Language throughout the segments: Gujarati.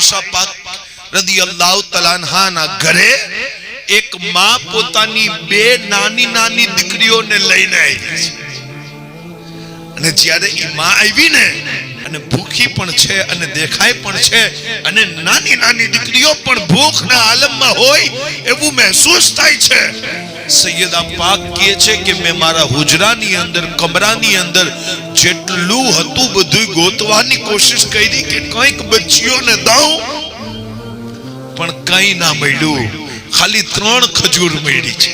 આયશા પાક રદિયલ્લાહુ તઆલા અન્હાના ઘરે એક માં પોતાની બે નાની નાની દીકરીઓને લઈને આવી છે અને જ્યારે ઈ માં આવી ને અને ભૂખી પણ છે અને દેખાય પણ છે અને નાની નાની દીકરીઓ પણ ભૂખના આલમમાં હોય એવું મહેસૂસ થાય છે। સૈયદા પાક કહે છે કે મેં મારા હુજરાની અંદર કમરાની અંદર જેટલું હતું બધું ગોતવાની કોશિશ કરી કે કંઈક બચ્ચીઓને દઉં પણ કંઈ ના મળ્યું। ખાલી 3 ખજૂર મળી છે,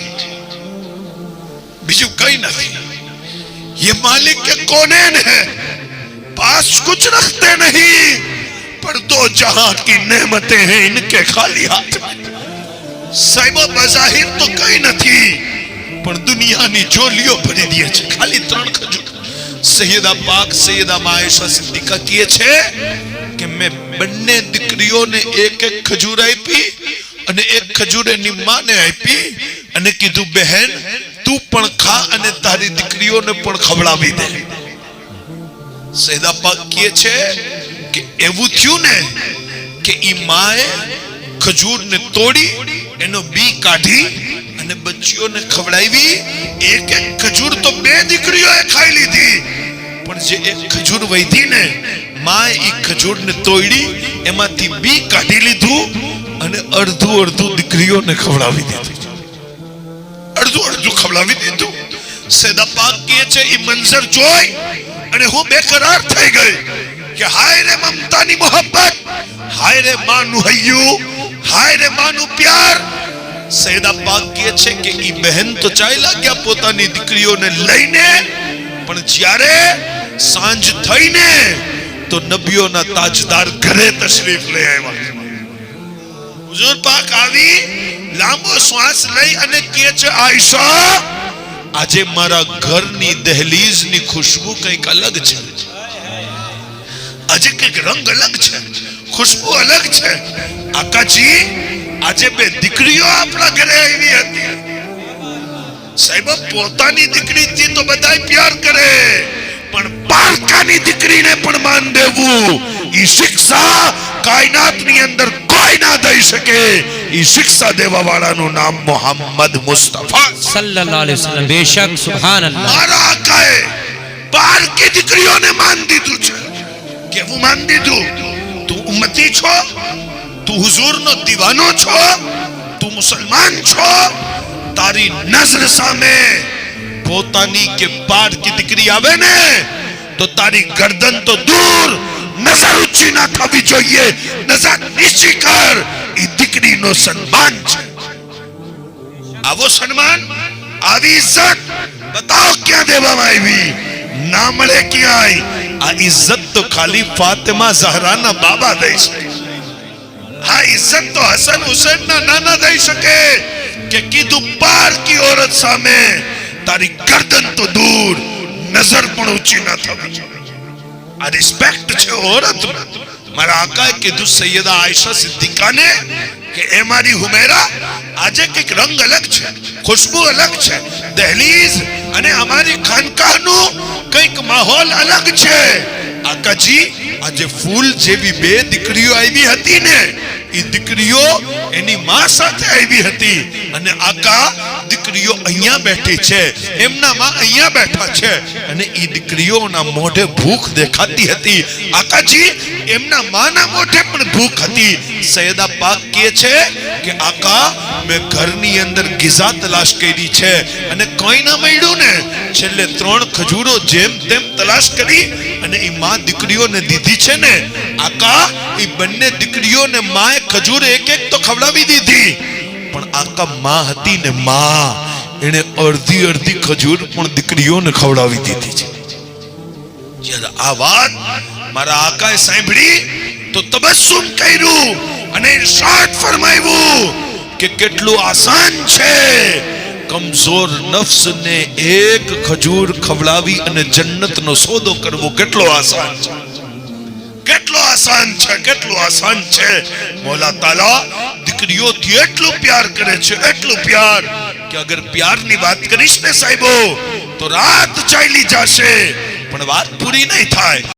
બીજું કંઈ નથી। ये मालिक के कौन है, पास कुछ रखते नहीं पर दो जहां की नेमतें हैं इनके खाली हाथ में। साहिबा बज़ाहिर तो कई नहीं पर दुनियानी झोलियों भरी दिए छे खाली 3 खजूर। सैयदा पाक सैयदा आयशा सिद्दीका કહે છે કે મેં બંને દીકરીઓને એક એક ખજૂર આપી અને એક ખજૂર એની માને આપી અને કીધું બહેન તું પણ ખા અને તારી દીકરીઓને પણ ખવડાવી દે। સૈયદા પાક કહે છે કે એવું થયું ને કે ઈ માએ ખજૂરને તોડી એનો બી કાઢી અને બચ્ચીઓને ખવડાવી। એક એક ખજૂર તો બે દીકરીઓએ ખાઈ લીધી પણ જે એક ખજૂર વધી ને માએ ઈ ખજૂરને તોડી એમાંથી બી કાઢી લીધું અને અડધું અડધું દીકરીઓને ખવડાવી દીધું, અડધું અડધું ખવડાવી દીધું। સૈયદા પાક કહે છે ઈ મંઝર જોઈ અને હું બેકરાર થઈ ગઈ કે હાય રે મમતાની મોહબ્બત, હાય રે માનું હૈયું, હાય રે માનું પ્યાર। સૈયદા પાક કહે છે કે ઈ બહેન તો ચાલ્યા ગયા પોતાની દીકરીઓને લઈને પણ જ્યારે સાંજ થઈને તો નબીઓના તાજદાર ઘરે તશરીફ લઈ આવ્યા। હુજુર પાક આવી લાંબો શ્વાસ લઈ અને કહે છે આયશા આજે મારા ઘરની દહલીઝની ખુશ્બુ કંઈક અલગ છે, આજે કંઈક રંગ અલગ છે, ખુશ્બુ અલગ છે। આકાજી આજે બે દીકરીઓ આપણા ઘરે આવી હતી। સાહેબ પોતાની દીકરીથી તો બધાય પ્યાર કરે પણ પારકાની દીકરીને પણ માન દેવું ઈ શિક્ષા કાયનાતની અંદર કોઈ ના દઈ શકે। ઈ શિક્ષા દેવા વાળાનું નામ મોહમ્મદ મુસ્તફા સલ્લલ્લાહુ અલૈહિ વસલ્લમ। બેશક સુભાનઅલ્લાહ। મારા આકાએ પારકી દીકરીઓને માન દીધું છે। કેવું માન દીધું? તું ઉમ્મતી છો, તું હુઝુરનો દીવાનો છો, તું મુસલમાન છો, તારી નજર સામે પોતાની કે પારકી દીકરી આવે ને તો તારી ગરદન તો દૂર, નજર ઊંચી ના થવી જોઈએ, નજર નીચી કર। ઈ દીકરીનો સન્માન છે। આવો સન્માન, આવી ઇજ્જત બતાવો ક્યાં દેવામાં આવી? ના મળે ક્યાંય। આ ઇજ્જત તો ખાલી ફાતિમા ઝહરાના બાબા દઈ શકે। આ ઇજ્જત તો હસન હુસૈનના નાના દઈ શકે કે કીધું પારકી औरत સામે તારી ગરદન તો દૂર, નજર પણ ઊંચી ના થવી। આ રિસ્પેક્ટ છે औरत। મારા આકાએ કીધું સૈયદા આયશા સિદ્દીકાને કે એ મારી હુમૈરા આજે કંઈક રંગ અલગ છે, ખુશ્બુ અલગ છે, દહલીઝ અને અમારી ખાનકાહનું કંઈક માહોલ અલગ છે। આકાજી આજે ફૂલ જેવી બે દીકરીઓ આવી હતી ને ઈ દીકરીઓ એની માં સાથે આવી હતી અને આકા દીકરીઓ અહીંયા બેઠી છે, એમના માં અહીંયા બેઠા છે અને ઈ દીકરીઓના મોઢે ભૂખ દેખાતી હતી। આકાજી એમના માના મોઢે પણ ભૂખ હતી। સૈયદા પાક કહે છે કે આકા મેં ઘરની અંદર ગિઝા તલાશ કરી છે અને કોઈ ના મળ્યું ને છેલ્લે 3 ખજૂરો જેમ તેમ તલાશ કરી અને ઈ માં દીકરીઓને દીધી છે ને આકા ઈ બંને દીકરીઓને માએ ખજૂર એક એક તો ખવડાવી દીધી પણ આકા માં હતી ને માં એને અડધી અડધી ખજૂર પણ દીકરીઓને ખવડાવી દીધી છે। જ્યારે આ વાત મારા આકાએ સાંભળી તો તબસ્સુમ કર્યું અને ઇરશાદ ફરમાવ્યું કે કેટલું આસાન છે કમજોર નફ્સને એક ખજૂર ખવડાવી અને જન્નતનો સોદો કરવો। કેટલો આસાન છે, કેટલો આસાન છે, કેટલું આસાન છે। મૌલા તાલા દીકરીઓથી એટલું પ્યાર કરે છે, એટલું પ્યાર કે અગર પ્યારની વાત કરીશ ને સાહેબો તો રાત ચાલી જશે પણ વાત પૂરી નહીં થાય।